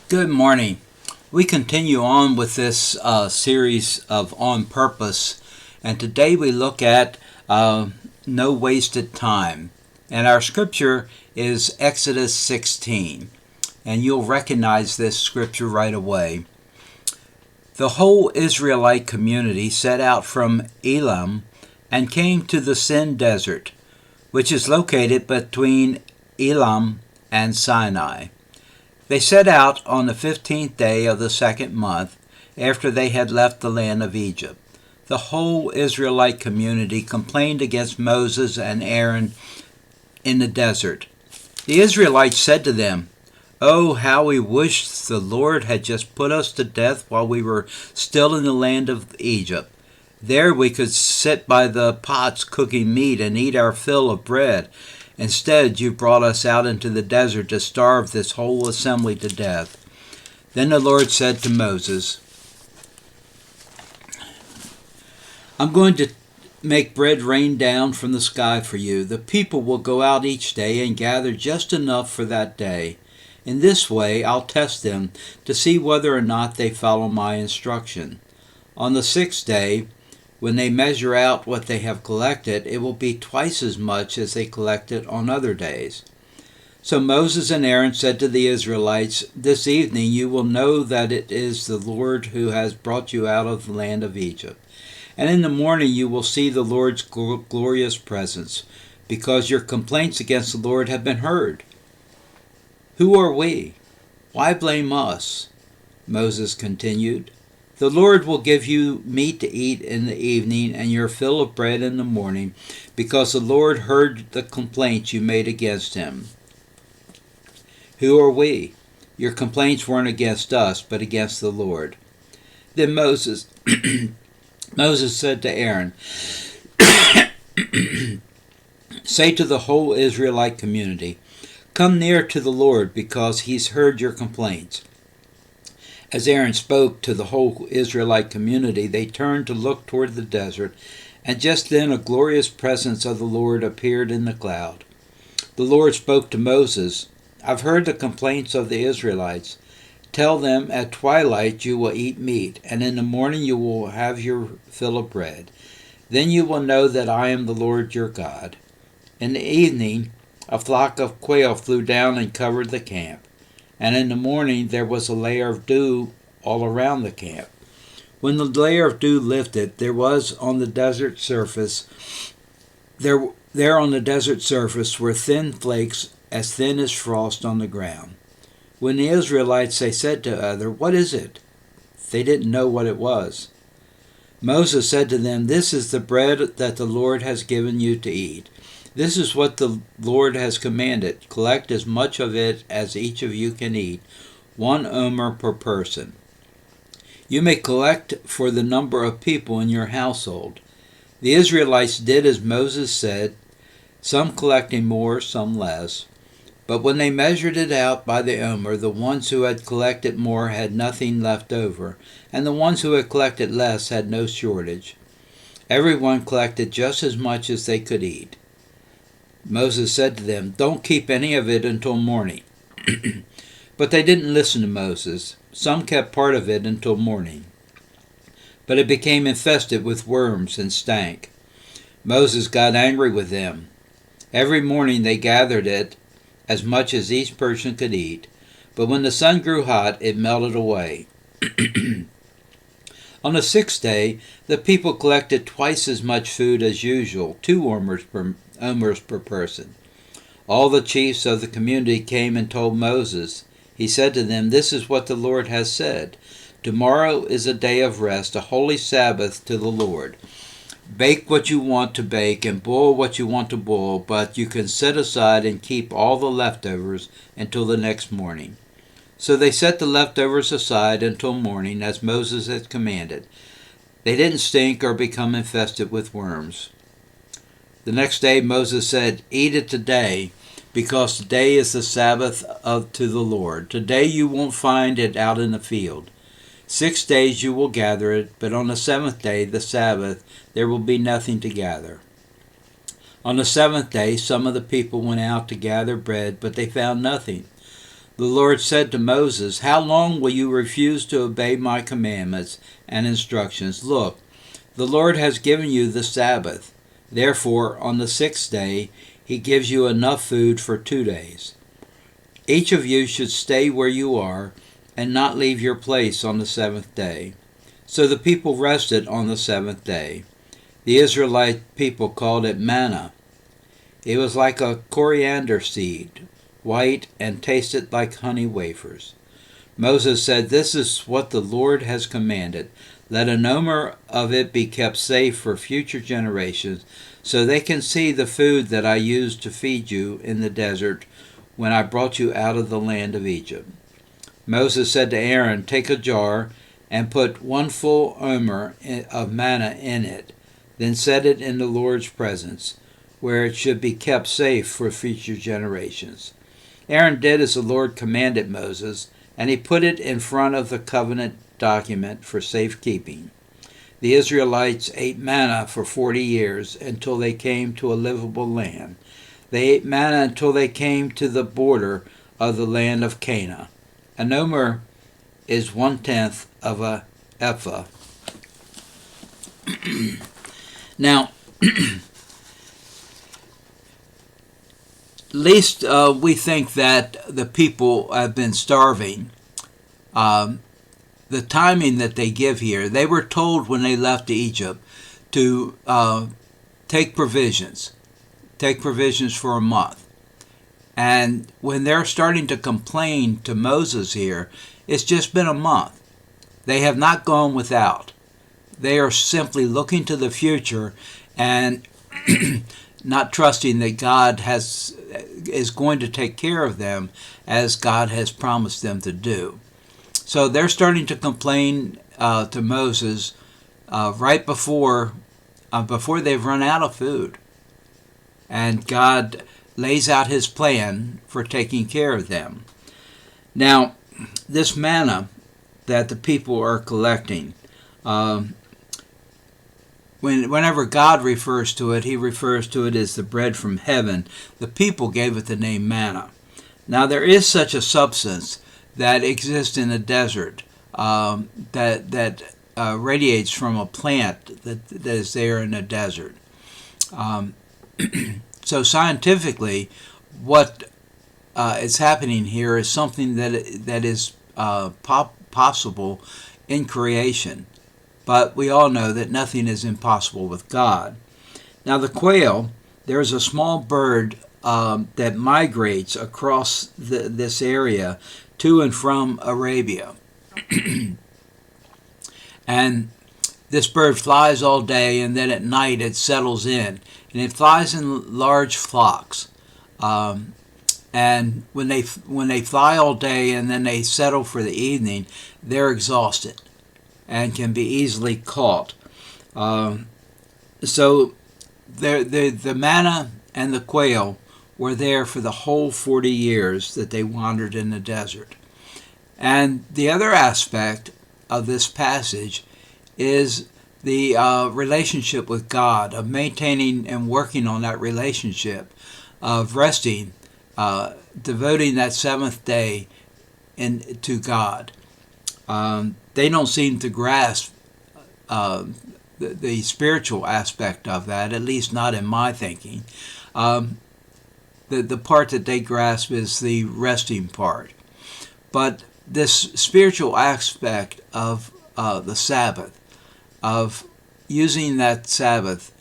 Good morning. We continue on with this series of On Purpose, and today we look at No Wasted Time. And our scripture is Exodus 16, and you'll recognize this scripture right away. The whole Israelite community set out from Elim and came to the Sin Desert, which is located between Elim and Sinai. They set out on the 15th day of the second month after they had left the land of Egypt. The whole Israelite community complained against Moses and Aaron in the desert. The Israelites said to them, "Oh, how we wish the Lord had just put us to death while we were still in the land of Egypt. There we could sit by the pots cooking meat and eat our fill of bread. Instead, you brought us out into the desert to starve this whole assembly to death." Then the Lord said to Moses, "I'm going to make bread rain down from the sky for you. The people will go out each day and gather just enough for that day. In this way, I'll test them to see whether or not they follow my instruction. On the sixth day, when they measure out what they have collected, it will be twice as much as they collected on other days." So Moses and Aaron said to the Israelites, "This evening you will know that it is the Lord who has brought you out of the land of Egypt. And in the morning you will see the Lord's glorious presence, because your complaints against the Lord have been heard. Who are we? Why blame us?" Moses continued, "The Lord will give you meat to eat in the evening and your fill of bread in the morning, because the Lord heard the complaints you made against him. Who are we? Your complaints weren't against us, but against the Lord." Then Moses said to Aaron, "Say to the whole Israelite community, 'Come near to the Lord, because he's heard your complaints.'" As Aaron spoke to the whole Israelite community, they turned to look toward the desert, and just then a glorious presence of the Lord appeared in the cloud. The Lord spoke to Moses, "I've heard the complaints of the Israelites. Tell them at twilight you will eat meat, and in the morning you will have your fill of bread. Then you will know that I am the Lord your God." In the evening, a flock of quail flew down and covered the camp. And in the morning there was a layer of dew all around the camp. When the layer of dew lifted, there on the desert surface were thin flakes as thin as frost on the ground. When the Israelites they said to other, "What is it?" They didn't know what it was. Moses said to them, "This is the bread that the Lord has given you to eat. This is what the Lord has commanded. Collect as much of it as each of you can eat, 1 omer per person. You may collect for the number of people in your household." The Israelites did as Moses said, some collecting more, some less. But when they measured it out by the omer, the ones who had collected more had nothing left over, and the ones who had collected less had no shortage. Everyone collected just as much as they could eat. Moses said to them, "Don't keep any of it until morning." But they didn't listen to Moses. Some kept part of it until morning. But it became infested with worms and stank. Moses got angry with them. Every morning they gathered it, as much as each person could eat. But when the sun grew hot, it melted away. On the sixth day, the people collected twice as much food as usual, 2 omers per person. All the chiefs of the community came and told Moses. He said to them, "This is what the Lord has said. Tomorrow is a day of rest, a holy Sabbath to the Lord. Bake what you want to bake and boil what you want to boil, but you can set aside and keep all the leftovers until the next morning." So they set the leftovers aside until morning, as Moses had commanded. They didn't stink or become infested with worms. The next day Moses said, "Eat it today, because today is the Sabbath to the Lord. Today you won't find it out in the field. 6 days you will gather it, but on the 7th day, the Sabbath, there will be nothing to gather." On the 7th day, some of the people went out to gather bread, but they found nothing. The Lord said to Moses, "How long will you refuse to obey my commandments and instructions? Look, the Lord has given you the Sabbath. Therefore, on the sixth day, he gives you enough food for 2 days. Each of you should stay where you are and not leave your place on the seventh day." So the people rested on the seventh day. The Israelite people called it manna. It was like a coriander seed, white, and tasted like honey wafers. Moses said, "This is what the Lord has commanded. Let an omer of it be kept safe for future generations, so they can see the food that I used to feed you in the desert when I brought you out of the land of Egypt." Moses said to Aaron, "Take a jar and put 1 full omer of manna in it. Then set it in the Lord's presence, where it should be kept safe for future generations." Aaron did as the Lord commanded Moses, and he put it in front of the covenant document for safekeeping. The Israelites ate manna for 40 years until they came to a livable land. They ate manna until they came to the border of the land of Canaan. An omer is 1/10 of a ephah. Now, at least we think that the people have been starving. The timing that they give here, they were told when they left Egypt to take provisions for a month. And when they're starting to complain to Moses here, it's just been a month. They have not gone without. They are simply looking to the future and not trusting that God is going to take care of them as God has promised them to do. So they're starting to complain to Moses right before they've run out of food. And God lays out his plan for taking care of them. Now, this manna that the people are collecting, whenever God refers to it, he refers to it as the bread from heaven. The people gave it the name manna. Now, there is such a substance that exists in the desert that radiates from a plant that is there in the desert. So scientifically, what is happening here is something that is possible in creation. But we all know that nothing is impossible with God. Now the quail, there's a small bird that migrates across this area to and from Arabia. And this bird flies all day, and then at night it settles in. And it flies in large flocks. And when they fly all day and then they settle for the evening, they're exhausted and can be easily caught. So the manna and the quail were there for the whole 40 years that they wandered in the desert. And the other aspect of this passage is the relationship with God, of maintaining and working on that relationship, of resting, devoting that seventh day to God. They don't seem to grasp the spiritual aspect of that, at least not in my thinking. The part that they grasp is the resting part. But this spiritual aspect of the Sabbath, of using that Sabbath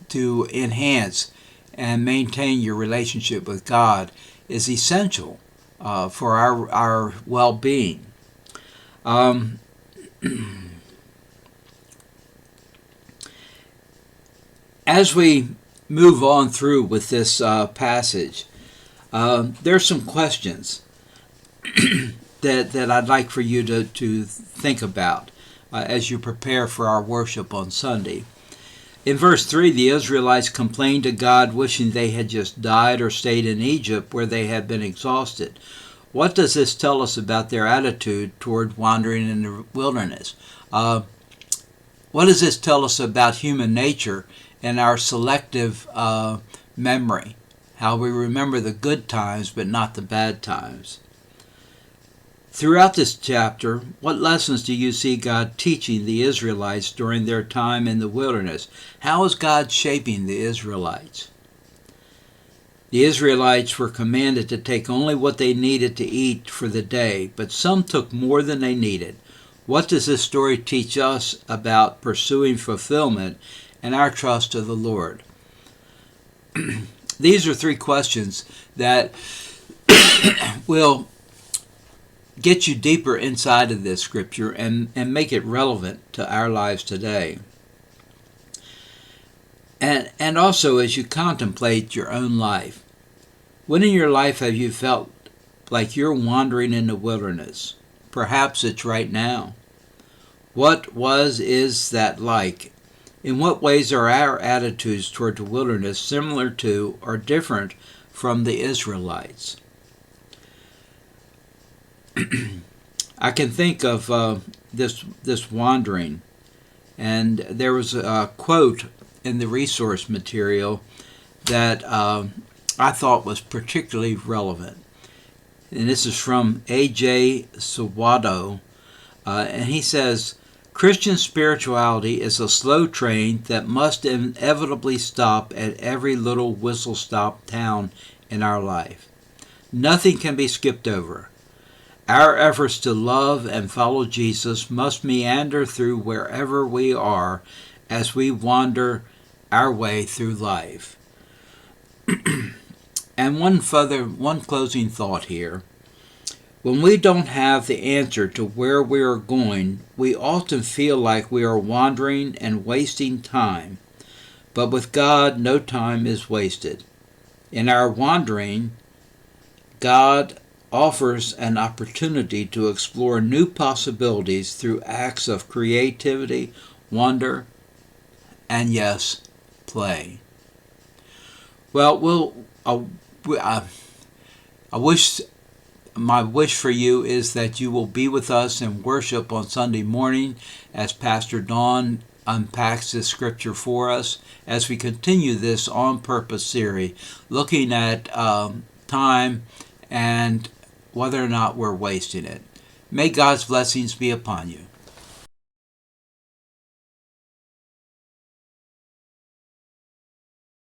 to enhance and maintain your relationship with God, is essential for our well-being. As we move on through with this passage, there's some questions that I'd like for you to think about as you prepare for our worship on Sunday. In verse 3, the Israelites complained to God, wishing they had just died or stayed in Egypt, where they had been exhausted. What does this tell us about their attitude toward wandering in the wilderness? What does this tell us about human nature and our selective memory? How we remember the good times but not the bad times. Throughout this chapter, what lessons do you see God teaching the Israelites during their time in the wilderness? How is God shaping the Israelites? The Israelites were commanded to take only what they needed to eat for the day, but some took more than they needed. What does this story teach us about pursuing fulfillment and our trust to the Lord? These are 3 questions that will get you deeper inside of this scripture and make it relevant to our lives today. And also as you contemplate your own life. When in your life have you felt like you're wandering in the wilderness? Perhaps it's right now. What is that like? In what ways are our attitudes toward the wilderness similar to or different from the Israelites? I can think of this wandering, and there was a quote in the resource material that I thought was particularly relevant. And this is from A.J. Sawado, and he says, Christian spirituality is a slow train that must inevitably stop at every little whistle-stop town in our life. Nothing can be skipped over. Our efforts to love and follow Jesus must meander through wherever we are as we wander our way through life. And one closing thought here. When we don't have the answer to where we are going, we often feel like we are wandering and wasting time. But with God, no time is wasted. In our wandering, God offers an opportunity to explore new possibilities through acts of creativity, wonder, and yes, play. Well, my wish for you is that you will be with us in worship on Sunday morning as Pastor Don unpacks this scripture for us as we continue this On Purpose series, looking at time and whether or not we're wasting it. May God's blessings be upon you.